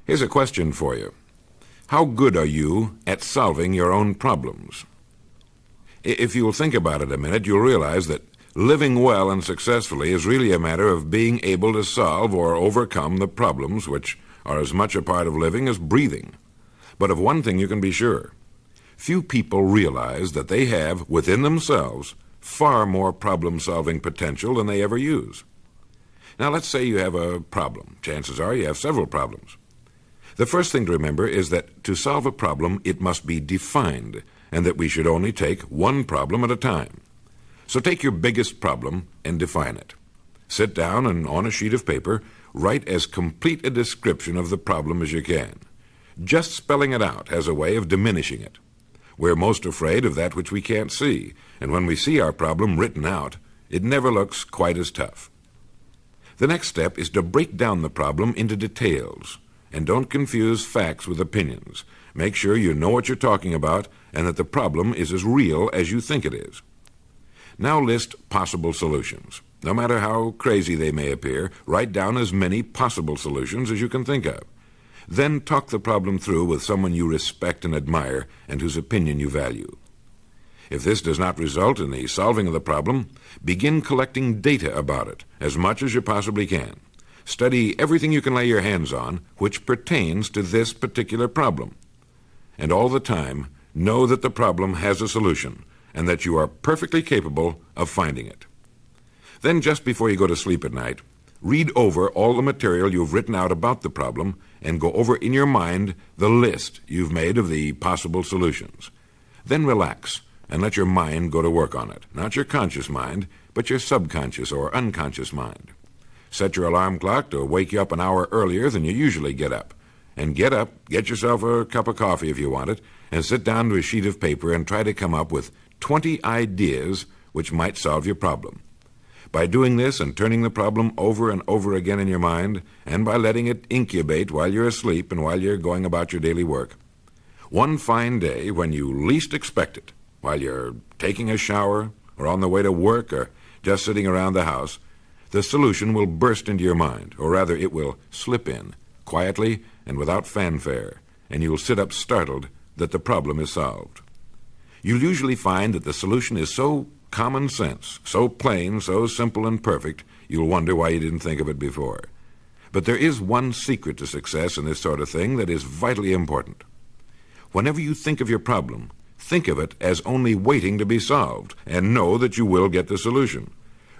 Here's a question for you. How good are you at solving your own problems? If you'll think about it a minute, you'll realize that living well and successfully is really a matter of being able to solve or overcome the problems which are as much a part of living as breathing. But of one thing you can be sure. Few people realize that they have, within themselves, far more problem-solving potential than they ever use. Now, let's say you have a problem. Chances are you have several problems. The first thing to remember is that to solve a problem, it must be defined, and that we should only take one problem at a time. So take your biggest problem and define it. Sit down and on a sheet of paper, write as complete a description of the problem as you can. Just spelling it out has a way of diminishing it. We're most afraid of that which we can't see, and when we see our problem written out, it never looks quite as tough. The next step is to break down the problem into details, and don't confuse facts with opinions. Make sure you know what you're talking about and that the problem is as real as you think it is. Now list possible solutions. No matter how crazy they may appear, write down as many possible solutions as you can think of. Then talk the problem through with someone you respect and admire and whose opinion you value. If this does not result in the solving of the problem, begin collecting data about it, as much as you possibly can. Study everything you can lay your hands on which pertains to this particular problem. And all the time, know that the problem has a solution and that you are perfectly capable of finding it. Then, just before you go to sleep at night, read over all the material you've written out about the problem and go over in your mind the list you've made of the possible solutions. Then relax and let your mind go to work on it. Not your conscious mind, but your subconscious or unconscious mind. Set your alarm clock to wake you up an hour earlier than you usually get up. And get up, get yourself a cup of coffee if you want it, and sit down to a sheet of paper and try to come up with 20 ideas which might solve your problem. By doing this and turning the problem over and over again in your mind, and by letting it incubate while you're asleep and while you're going about your daily work, one fine day when you least expect it, while you're taking a shower or on the way to work or just sitting around the house, the solution will burst into your mind, or rather it will slip in, quietly and without fanfare, and you'll sit up startled that the problem is solved. You'll usually find that the solution is so common sense, so plain, so simple and perfect, you'll wonder why you didn't think of it before. But there is one secret to success in this sort of thing that is vitally important. Whenever you think of your problem, think of it as only waiting to be solved, and know that you will get the solution.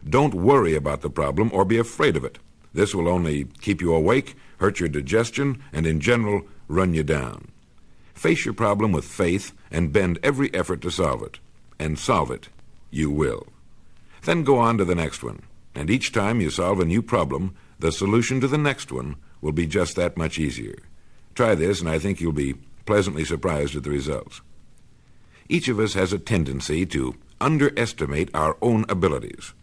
Don't worry about the problem or be afraid of it. This will only keep you awake, hurt your digestion, and in general, run you down. Face your problem with faith and bend every effort to solve it. And solve it, you will. Then go on to the next one. And each time you solve a new problem, the solution to the next one will be just that much easier. Try this, and I think you'll be pleasantly surprised at the results. Each of us has a tendency to underestimate our own abilities.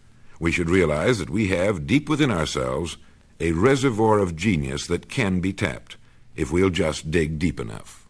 We should realize that we have, deep within ourselves, a reservoir of genius that can be tapped, if we'll just dig deep enough.